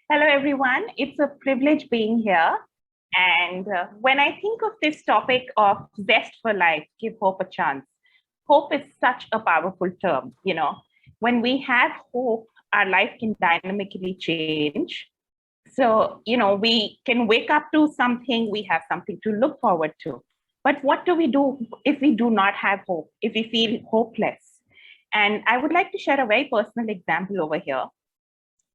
Hello, everyone. It's a privilege being here. And when I think of this topic of Zest for Life, give hope a chance, hope is such a powerful term. When we have hope, our life can dynamically change. So, we can wake up to something, we have something to look forward to. But what do we do if we do not have hope, if we feel hopeless? And I would like to share a very personal example over here.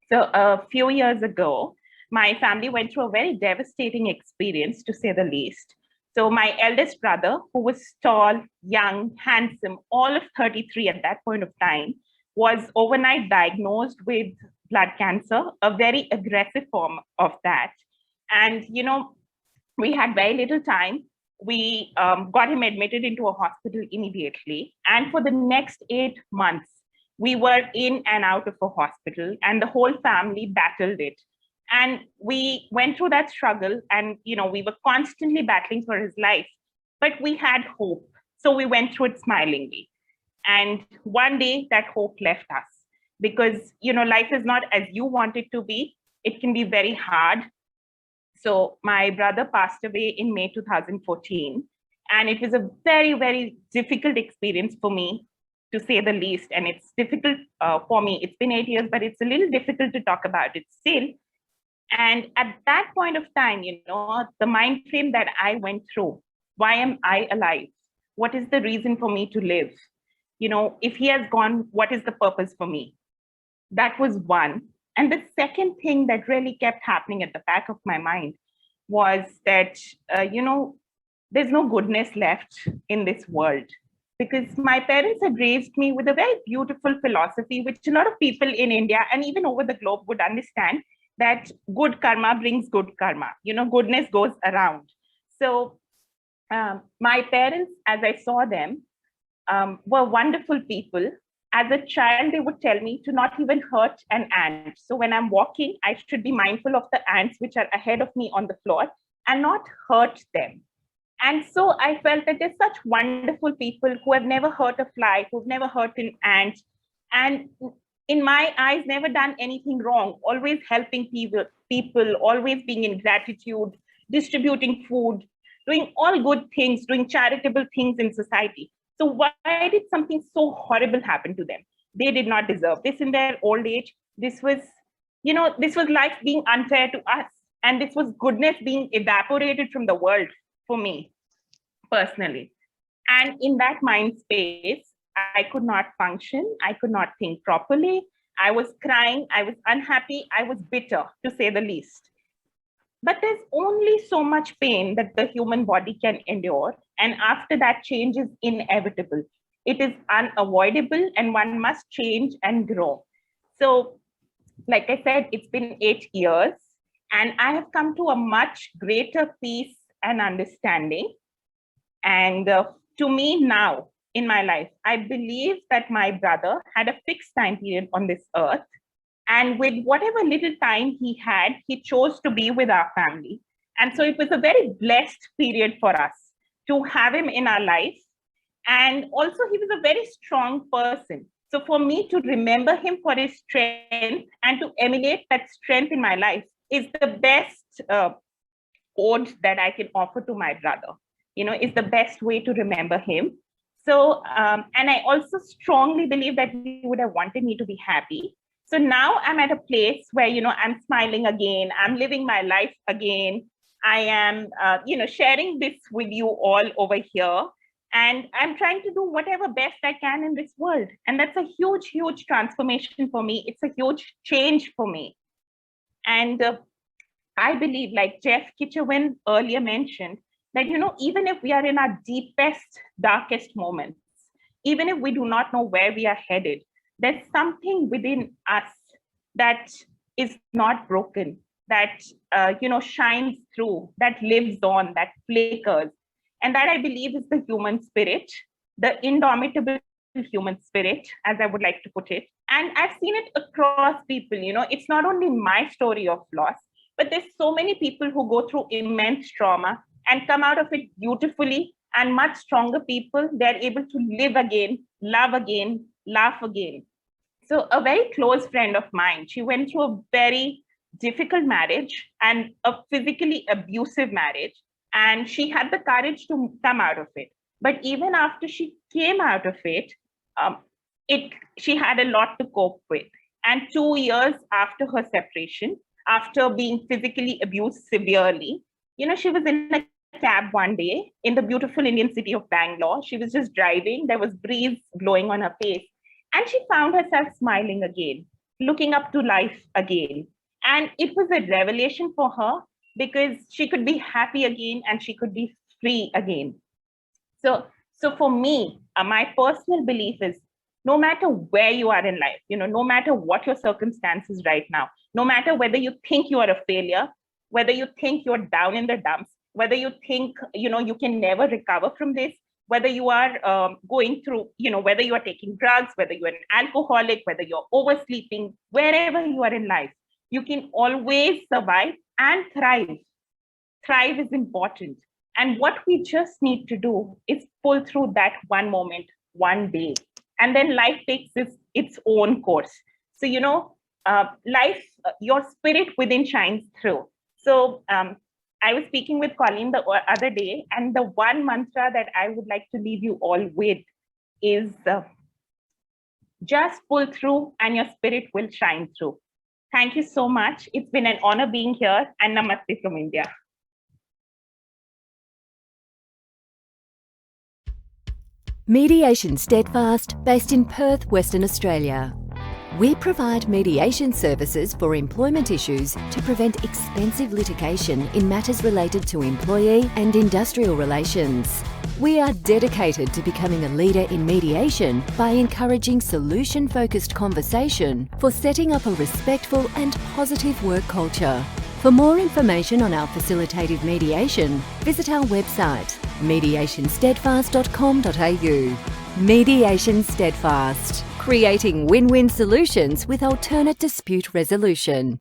So a few years ago, my family went through a very devastating experience, to say the least. So my eldest brother, who was tall, young, handsome, all of 33 at that point of time, was overnight diagnosed with blood cancer, a very aggressive form of that. And, we had very little time. We got him admitted into a hospital immediately. And for the next 8 months, we were in and out of a hospital, and the whole family battled it. And we went through that struggle, and we were constantly battling for his life, but we had hope. So we went through it smilingly. And one day that hope left us, because life is not as you want it to be. It can be very hard. So my brother passed away in May 2014, and it was a very, very difficult experience for me, to say the least. And it's difficult for me. It's been 8 years, but it's a little difficult to talk about it still. And at that point of time, the mind frame that I went through, why am I alive? What is the reason for me to live? If he has gone, what is the purpose for me? That was one. And the second thing that really kept happening at the back of my mind was that, there's no goodness left in this world. Because my parents had raised me with a very beautiful philosophy, which a lot of people in India and even over the globe would understand, that good karma brings good karma. Goodness goes around. So my parents, as I saw them, were wonderful people. As a child, they would tell me to not even hurt an ant. So when I'm walking, I should be mindful of the ants which are ahead of me on the floor and not hurt them. And so I felt that there's such wonderful people who have never hurt a fly, who've never hurt an ant, and in my eyes, never done anything wrong, always helping people, always being in gratitude, distributing food, doing all good things, doing charitable things in society. So why did something so horrible happen to them? They did not deserve this in their old age. This was life being unfair to us. And this was goodness being evaporated from the world for me, personally. And in that mind space, I could not function. I could not think properly. I was crying. I was unhappy. I was bitter, to say the least. But there's only so much pain that the human body can endure. And after that, change is inevitable. It is unavoidable, and one must change and grow. So, like I said, it's been 8 years, and I have come to a much greater peace and understanding. And to me now, in my life, I believe that my brother had a fixed time period on this earth. And with whatever little time he had, he chose to be with our family. And so it was a very blessed period for us to have him in our life. And also, he was a very strong person. So for me to remember him for his strength and to emulate that strength in my life is the best ode that I can offer to my brother. Is the best way to remember him. So, and I also strongly believe that he would have wanted me to be happy. So now I'm at a place where, I'm smiling again. I'm living my life again. I am, sharing this with you all over here. And I'm trying to do whatever best I can in this world. And that's a huge, huge transformation for me. It's a huge change for me. And I believe, like Jeff Kitchewin earlier mentioned, that, even if we are in our deepest, darkest moments, even if we do not know where we are headed, there's something within us that is not broken, that, shines through, that lives on, that flickers. And that, I believe, is the human spirit, the indomitable human spirit, as I would like to put it. And I've seen it across people. It's not only my story of loss, but there's so many people who go through immense trauma and come out of it beautifully, and much stronger people. They're able to live again, love again, laugh again. So a very close friend of mine, she went through a very difficult marriage and a physically abusive marriage, and she had the courage to come out of it. But even after she came out of it, um, she had a lot to cope with. And 2 years after her separation, after being physically abused severely, she was in a cab one day in the beautiful Indian city of Bangalore. She was just driving. There was breeze blowing on her face. And she found herself smiling again, looking up to life again. And it was a revelation for her because she could be happy again and she could be free again. So for me, my personal belief is no matter where you are in life, no matter what your circumstances right now, no matter whether you think you are a failure, whether you think you're down in the dumps, whether you think, you can never recover from this, whether you are going through, whether you are taking drugs, whether you're an alcoholic, whether you're oversleeping, wherever you are in life, you can always survive and thrive. Thrive is important. And what we just need to do is pull through that one moment, one day, and then life takes its own course. So, life, your spirit within shines through. So I was speaking with Colleen the other day, and the one mantra that I would like to leave you all with is just pull through and your spirit will shine through. Thank you so much. It's been an honor being here, and namaste from India. Mediation Steadfast, based in Perth, Western Australia. We provide mediation services for employment issues to prevent expensive litigation in matters related to employee and industrial relations. We are dedicated to becoming a leader in mediation by encouraging solution-focused conversation for setting up a respectful and positive work culture. For more information on our facilitative mediation, visit our website mediationsteadfast.com.au. Mediation Steadfast, creating win-win solutions with alternate dispute resolution.